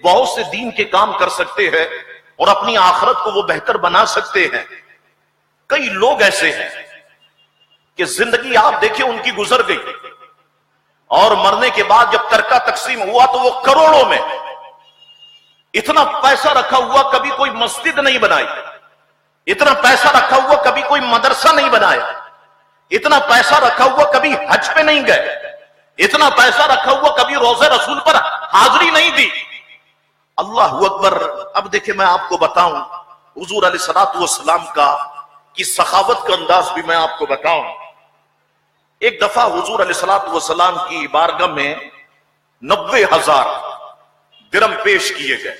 بہت سے دین کے کام کر سکتے ہیں اور اپنی آخرت کو وہ بہتر بنا سکتے ہیں۔ کئی لوگ ایسے ہیں کہ زندگی آپ دیکھیں ان کی گزر گئی، اور مرنے کے بعد جب ترکہ تقسیم ہوا تو وہ کروڑوں میں، اتنا پیسہ رکھا ہوا کبھی کوئی مسجد نہیں بنائی، اتنا پیسہ رکھا ہوا کبھی کوئی مدرسہ نہیں بنایا، اتنا پیسہ رکھا ہوا کبھی حج پہ نہیں گئے، اتنا پیسہ رکھا ہوا کبھی روزے رسول پر حاضری نہیں دی۔ اللہ اکبر۔ اب دیکھیں میں آپ کو بتاؤں حضور علیہ الصلوۃ والسلام کی سخاوت کا انداز بھی میں آپ کو بتاؤں۔ ایک دفعہ حضور علیہ الصلوۃ والسلام کی بارگاہ میں 90,000 درم پیش کیے گئے،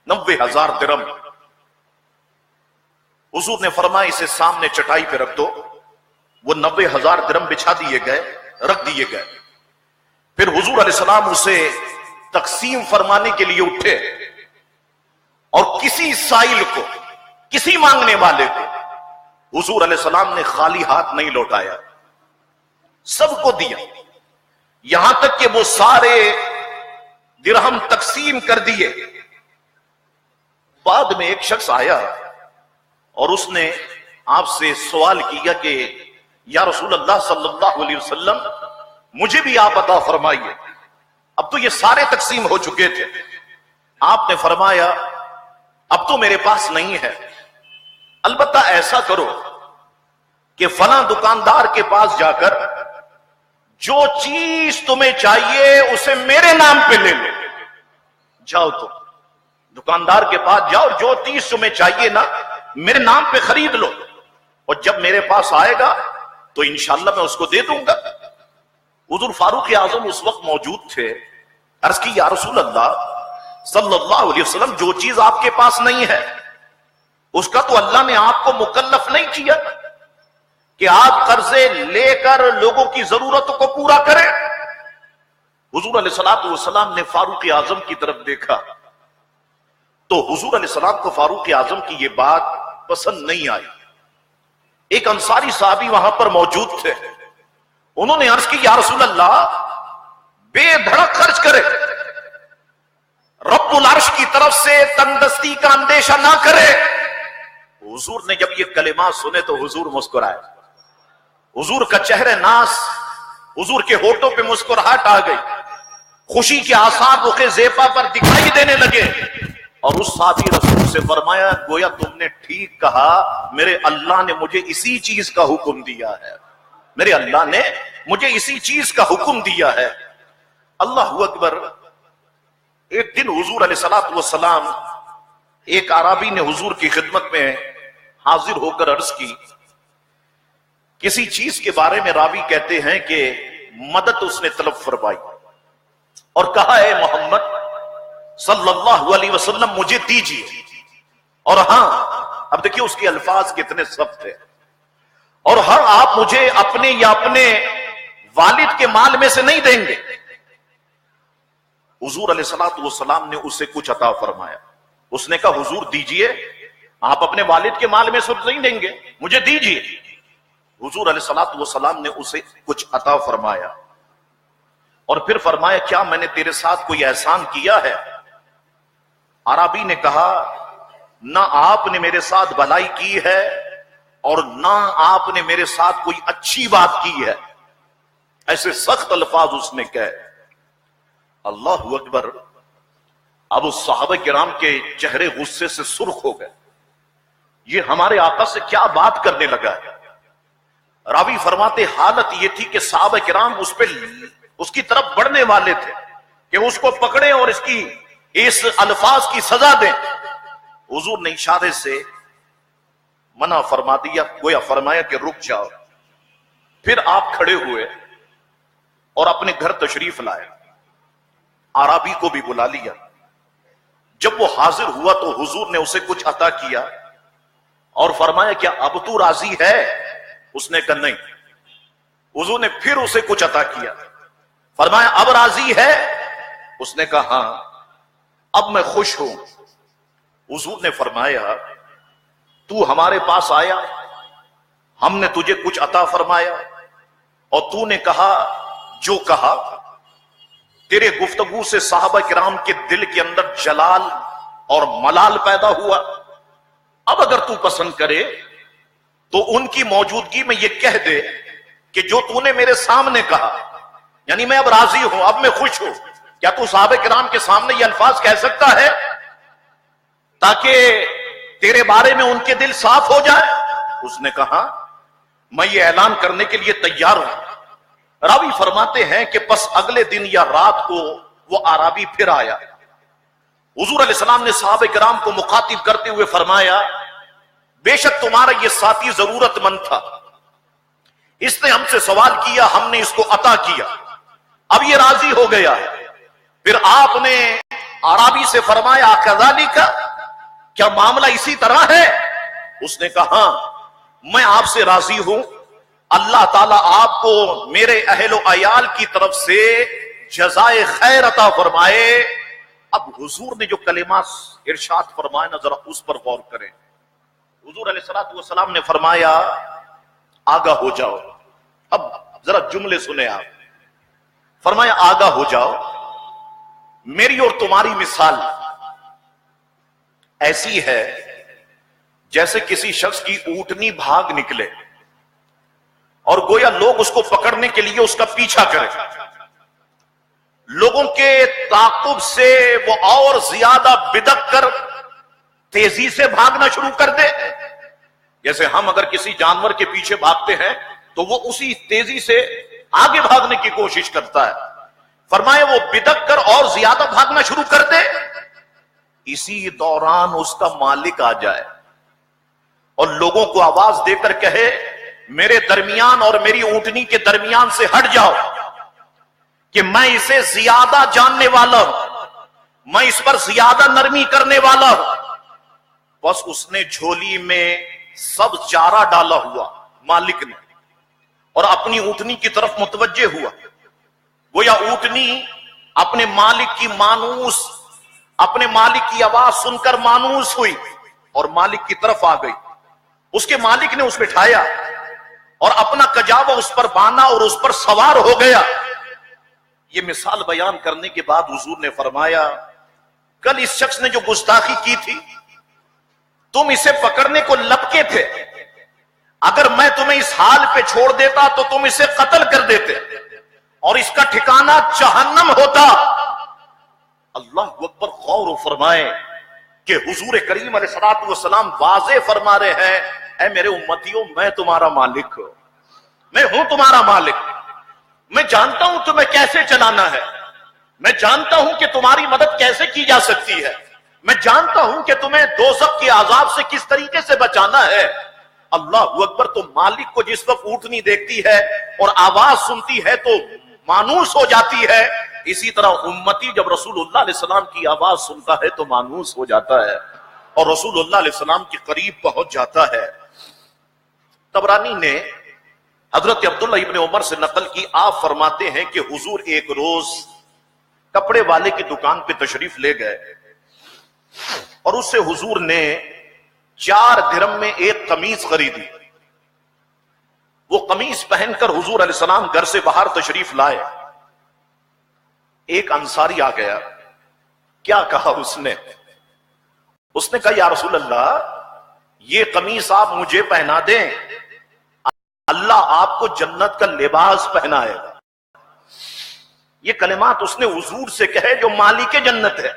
90,000 درم۔ حضور نے فرمایا اسے سامنے چٹائی پہ رکھ دو، وہ 90,000 درم بچھا دیے گئے، رکھ دیے گئے۔ پھر حضور علیہ السلام اسے تقسیم فرمانے کے لیے اٹھے اور کسی سائل کو، کسی مانگنے والے کو حضور علیہ السلام نے خالی ہاتھ نہیں لوٹایا، سب کو دیا، یہاں تک کہ وہ سارے درہم تقسیم کر دیے۔ بعد میں ایک شخص آیا اور اس نے آپ سے سوال کیا کہ یا رسول اللہ صلی اللہ علیہ وسلم مجھے بھی آپ عطا فرمائیے، اب تو یہ سارے تقسیم ہو چکے تھے۔ آپ نے فرمایا اب تو میرے پاس نہیں ہے، البتہ ایسا کرو کہ فلاں دکاندار کے پاس جا کر جو چیز تمہیں چاہیے اسے میرے نام پہ لے لو۔ جاؤ تو دکاندار کے پاس جاؤ، جو چیز تمہیں چاہیے نا میرے نام پہ خرید لو، اور جب میرے پاس آئے گا تو انشاءاللہ میں اس کو دے دوں گا۔ حضور فاروق اعظم اس وقت موجود تھے، عرض کی یا رسول اللہ صلی اللہ علیہ وسلم جو چیز آپ کے پاس نہیں ہے اس کا تو اللہ نے آپ کو مکلف نہیں کیا کہ آپ قرضے لے کر لوگوں کی ضرورتوں کو پورا کریں۔ حضور علیہ السلام نے فاروق اعظم کی طرف دیکھا تو حضور علیہ السلام کو فاروق اعظم کی یہ بات پسند نہیں آئی۔ ایک انصاری صحابی وہاں پر موجود تھے، انہوں نے عرض کی یا رسول اللہ بے دھڑک خرچ کرے، رب العرش کی طرف سے تنگدستی کا اندیشہ نہ کرے۔ حضور نے جب یہ کلمات سنے تو حضور مسکرائے، حضور کا چہرہ ناز، حضور کے ہونٹوں پہ مسکراہٹ آ گئی، خوشی کے آثار رخ زیفا پر دکھائی دینے لگے، اور اس صحابی رسول سے فرمایا گویا تم نے ٹھیک کہا، میرے اللہ نے مجھے اسی چیز کا حکم دیا ہے، میرے اللہ نے مجھے اسی چیز کا حکم دیا ہے۔ اللہ اکبر۔ ایک دن حضور علیہ الصلوۃ والسلام، ایک اعرابی نے حضور کی خدمت میں حاضر ہو کر عرض کی، کسی چیز کے بارے میں راوی کہتے ہیں کہ مدد اس نے طلب فرمائی اور کہا اے محمد صلی اللہ علیہ وسلم مجھے دیجیے، اور ہاں اب دیکھیے اس کے الفاظ کتنے سخت ہیں، اور ہاں آپ مجھے اپنے یا اپنے والد کے مال میں سے نہیں دیں گے۔ حضور علیہ الصلوۃ والسلام نے اسے کچھ عطا فرمایا، اس نے کہا حضور دیجئے، آپ اپنے والد کے مال میں سے نہیں دیں گے، مجھے دیجئے۔ حضور علیہ الصلوۃ والسلام نے اسے کچھ عطا فرمایا اور پھر فرمایا کیا میں نے تیرے ساتھ کوئی احسان کیا ہے؟ عربی نے کہا نہ آپ نے میرے ساتھ بھلائی کی ہے اور نہ آپ نے میرے ساتھ کوئی اچھی بات کی ہے، ایسے سخت الفاظ اس نے کہے۔ اللہ اکبر۔ اب اس صحابہ کرام کے چہرے غصے سے سرخ ہو گئے، یہ ہمارے آقا سے کیا بات کرنے لگا ہے۔ راوی فرماتے حالت یہ تھی کہ صحابہ کرام اس کی طرف بڑھنے والے تھے کہ اس کو پکڑیں اور اس الفاظ کی سزا دیں۔ حضور نے اشارے سے منع فرما دیا، گویا فرمایا کہ رک جاؤ۔ پھر آپ کھڑے ہوئے اور اپنے گھر تشریف لائے، عربی کو بھی بلا لیا۔ جب وہ حاضر ہوا تو حضور نے اسے کچھ عطا کیا اور فرمایا کیا اب تو راضی ہے؟ اس نے کہا نہیں۔ حضور نے پھر اسے کچھ عطا کیا، فرمایا اب راضی ہے؟ اس نے کہا ہاں اب میں خوش ہوں۔ حضور نے فرمایا تو ہمارے پاس آیا، ہم نے تجھے کچھ عطا فرمایا اور تو نے کہا جو کہا، تیرے گفتگو سے صحابہ کرام کے دل کے اندر جلال اور ملال پیدا ہوا۔ اب اگر تو پسند کرے تو ان کی موجودگی میں یہ کہہ دے کہ جو تو نے میرے سامنے کہا یعنی میں اب راضی ہوں، اب میں خوش ہوں. کیا تو صحابہ کرام کے سامنے یہ الفاظ کہہ سکتا ہے تاکہ تیرے بارے میں ان کے دل صاف ہو جائے؟ اس نے کہا میں یہ اعلان کرنے کے لیے تیار ہوں. راوی فرماتے ہیں کہ پس اگلے دن یا رات کو وہ اعرابی پھر آیا. حضور علیہ السلام نے صحابہ کرام کو مخاطب کرتے ہوئے فرمایا بے شک تمہارا یہ ساتھی ضرورت مند تھا، اس نے ہم سے سوال کیا، ہم نے اس کو عطا کیا، اب یہ راضی ہو گیا ہے. پھر آپ نے اعرابی سے فرمایا کذالک، کیا معاملہ اسی طرح ہے؟ اس نے کہا میں آپ سے راضی ہوں، اللہ تعالیٰ آپ کو میرے اہل و عیال کی طرف سے جزائے خیر عطا فرمائے. اب حضور نے جو کلمات ارشاد فرمائے نا ذرا اس پر غور کریں. حضور علیہ السلام نے فرمایا آگاہ ہو جاؤ. اب ذرا جملے سنیں آپ. فرمایا آگاہ ہو جاؤ، میری اور تمہاری مثال ایسی ہے جیسے کسی شخص کی اونٹنی بھاگ نکلے اور گویا لوگ اس کو پکڑنے کے لیے اس کا پیچھا کریں. لوگوں کے تعاقب سے وہ اور زیادہ بدک کر تیزی سے بھاگنا شروع کر دے. جیسے ہم اگر کسی جانور کے پیچھے بھاگتے ہیں تو وہ اسی تیزی سے آگے بھاگنے کی کوشش کرتا ہے. فرمایا وہ بدک کر اور زیادہ بھاگنا شروع کر دے، اسی دوران اس کا مالک آ جائے اور لوگوں کو آواز دے کر کہے میرے درمیان اور میری اونٹنی کے درمیان سے ہٹ جاؤ کہ میں اسے زیادہ جاننے والا ہوں، میں اس پر زیادہ نرمی کرنے والا ہوں. بس اس نے جھولی میں سب چارہ ڈالا ہوا مالک نے اور اپنی اونٹنی کی طرف متوجہ ہوا. گویا اونٹنی اپنے مالک کی مانوس، اپنے مالک کی آواز سن کر مانوس ہوئی اور مالک کی طرف آ گئی. اس کے مالک نے اس پہ اٹھایا اور اپنا کجاوا اس پر باندھا اور اس پر سوار ہو گیا. یہ مثال بیان کرنے کے بعد حضور نے فرمایا کل اس شخص نے جو گستاخی کی تھی تم اسے پکڑنے کو لپکے تھے، اگر میں تمہیں اس حال پہ چھوڑ دیتا تو تم اسے قتل کر دیتے اور اس کا ٹھکانہ جہنم ہوتا. اللہ اکبر. غور و فرمائے کہ حضور کریم علیہ الصلوۃ والسلام واضح فرما رہے ہیں اے میرے امتیوں میں تمہارا مالک ہوں، میں ہوں تمہارا مالک، میں جانتا ہوں تمہیں کیسے چلانا ہے، میں جانتا ہوں کہ تمہاری مدد کیسے کی جا سکتی ہے، میں جانتا ہوں کہ تمہیں دوزخ کے عذاب سے کس طریقے سے بچانا ہے. اللہ اکبر. تو مالک کو جس وقت اونٹنی دیکھتی ہے اور آواز سنتی ہے تو مانوس ہو جاتی ہے، اسی طرح امتی جب رسول اللہ علیہ السلام کی آواز سنتا ہے تو مانوس ہو جاتا ہے اور رسول اللہ علیہ السلام کے قریب پہنچ جاتا ہے. طبرانی نے حضرت عبداللہ ابن عمر سے نقل کی، آپ فرماتے ہیں کہ حضور ایک روز کپڑے والے کی دکان پہ تشریف لے گئے اور اس سے حضور نے 4 درہم میں ایک قمیص خریدی. وہ قمیص پہن کر حضور علیہ السلام گھر سے باہر تشریف لائے. ایک انصاری آ گیا. کیا کہا اس نے کہا یا رسول اللہ یہ قمیص آپ مجھے پہنا دیں، اللہ آپ کو جنت کا لباس پہنائے گا. یہ کلمات اس نے حضور سے کہے جو مالک جنت ہے.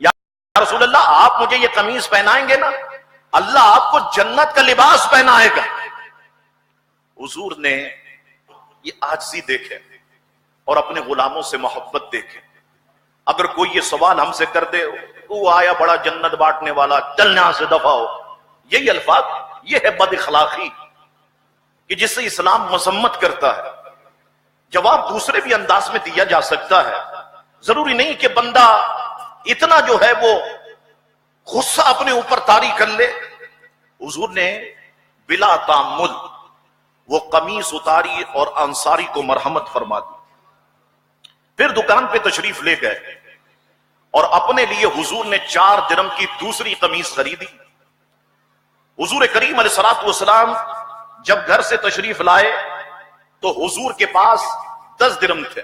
یا رسول اللہ آپ مجھے یہ قمیص پہنائیں گے نا، اللہ آپ کو جنت کا لباس پہنائے گا. حضور نے یہ عاجزی دیکھے اور اپنے غلاموں سے محبت دیکھے. اگر کوئی یہ سوال ہم سے کر دے وہ آیا بڑا جنت بانٹنے والا، چل یہاں سے دفع ہو، یہی الفاظ، یہ ہے بد اخلاقی کہ جس سے اسلام مذمت کرتا ہے. جواب دوسرے بھی انداز میں دیا جا سکتا ہے، ضروری نہیں کہ بندہ اتنا جو ہے وہ غصہ اپنے اوپر طاری کر لے. حضور نے بلا تعمل وہ قمیص اتاری اور انصاری کو مرحمت فرما دی. پھر دکان پہ تشریف لے گئے اور اپنے لیے حضور نے 4 درہم کی دوسری قمیص خریدی. حضور کریم علیہ الصلوۃ والسلام جب گھر سے تشریف لائے تو حضور کے پاس 10 درہم تھے.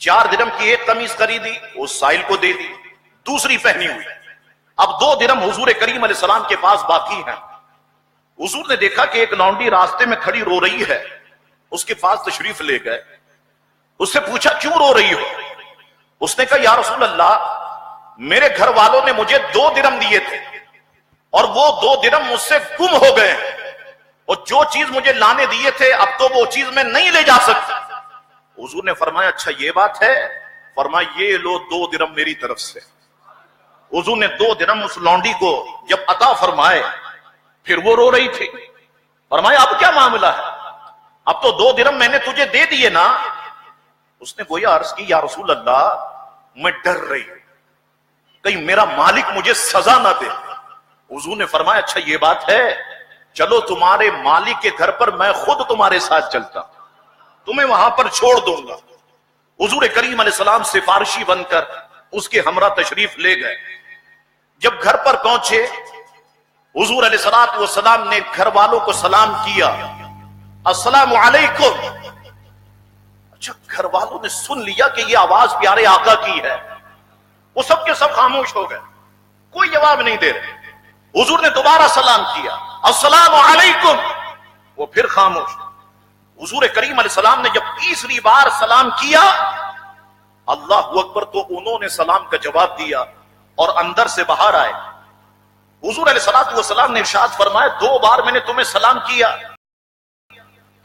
4 درہم کی ایک قمیص خریدی، وہ سائل کو دے دی، دوسری پہنی ہوئی. اب 2 درہم حضور کریم علیہ السلام کے پاس باقی ہیں. حضور نے دیکھا کہ ایک لونڈی راستے میں کھڑی رو رہی ہے، اس کے پاس تشریف لے گئے. اس سے پوچھا کیوں رو رہی ہو؟ اس نے کہا یا رسول اللہ میرے گھر والوں نے مجھے 2 درہم دیے تھے اور وہ 2 درہم مجھ سے گم ہو گئے ہیں، اور جو چیز مجھے لانے دیے تھے اب تو وہ چیز میں نہیں لے جا سکتا۔ حضور نے فرمایا اچھا یہ بات ہے؟ فرمایا یہ لو 2 درہم میری طرف سے۔ حضور نے 2 درہم اس لونڈی کو جب عطا فرمائے، پھر وہ رو رہی تھی۔ فرمایا اب کیا معاملہ ہے؟ اب تو 2 درہم میں نے تجھے دے دیے نا۔ اس نے گویا عرض کی یا رسول اللہ میں ڈر رہی ہوں کہیں میرا مالک مجھے سزا نہ دے۔ حضور نے فرمایا اچھا یہ بات ہے، چلو تمہارے مالک کے گھر پر میں خود تمہارے ساتھ چلتا ہوں، تمہیں وہاں پر چھوڑ دوں گا۔ حضور کریم علیہ السلام سفارشی بن کر اس کے ہمراہ تشریف لے گئے۔ جب گھر پر پہنچے حضور علیہ السلام نے گھر والوں کو سلام کیا، السلام علیکم۔ اچھا گھر والوں نے سن لیا کہ یہ آواز پیارے آقا کی ہے، وہ سب کے سب خاموش ہو گئے، کوئی جواب نہیں دے رہے۔ حضور نے دوبارہ سلام کیا، السلام علیکم، وہ پھر خاموش۔ حضور کریم علیہ السلام نے جب تیسری بار سلام کیا، اللہ اکبر، تو انہوں نے سلام کا جواب دیا اور اندر سے باہر آئے۔ حضور علیہ السلام نے ارشاد فرمایا 2 بار میں نے تمہیں سلام کیا،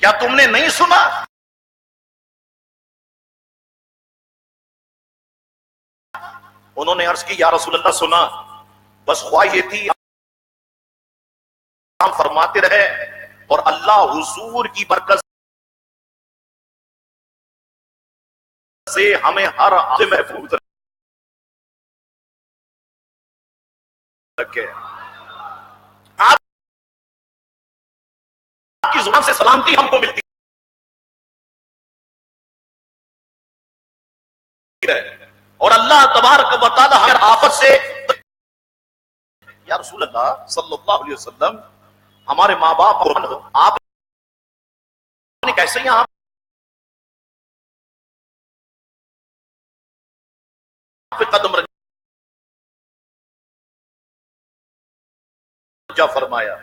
کیا تم نے نہیں سنا؟ انہوں نے عرض کی یا رسول اللہ سنا، بس خواہ یہ تھی ہم فرماتے رہے اور اللہ حضور کی برکت سے ہمیں ہر حال سے محفوظ رکھے۔ آپ کی زبان سے سلامتی ہم کو ملتی رہے اور اللہ تبارک و تعالی ہر آفت سے۔ یا رسول اللہ صلی اللہ علیہ وسلم ہمارے ماں باپ اور آپ نے کیسے یہاں پہ قدم رجا فرمایا؟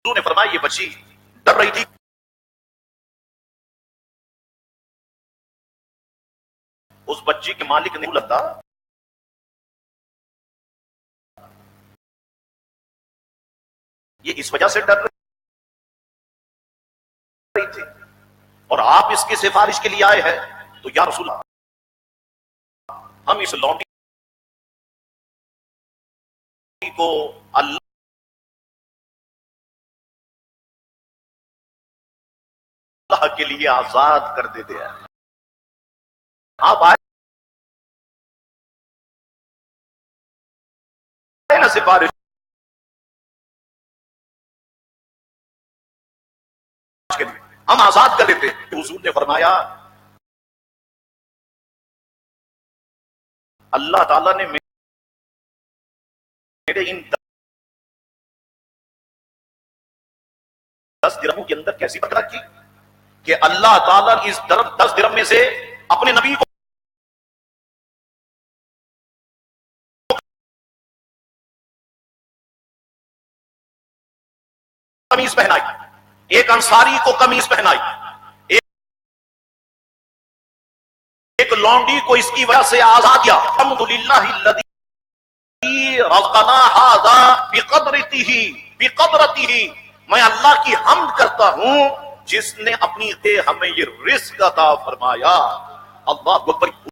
حضور نے فرمایا یہ بچی ڈر رہی تھی، اس بچی کے مالک نے اللہ یہ اس وجہ سے ڈر رہی تھی اور آپ اس کی سفارش کے لیے آئے ہیں، تو یا رسول اللہ ہم اس لونڈی کو اللہ کے لیے آزاد کر دیتے ہیں۔ آپ آئے نا سفارش کے لیے، ہم آزاد کر دیتے۔ حضور نے فرمایا اللہ تعالیٰ نے میرے ان 10 درہموں کے اندر کیسی برکت کی کہ اللہ تعالیٰ اس 10 درہم میں سے اپنے نبی کو قمیص پہنائی، ایک انصاری کو قمیص پہنائی، ایک لونڈی کو اس کی وجہ سے آزاد کیا۔ الحمدللہ الذی رزقنا ھذا بقدرتہ، میں اللہ کی حمد کرتا ہوں جس نے اپنی ہمیں یہ رزق عطا فرمایا۔ اللہ اکبر۔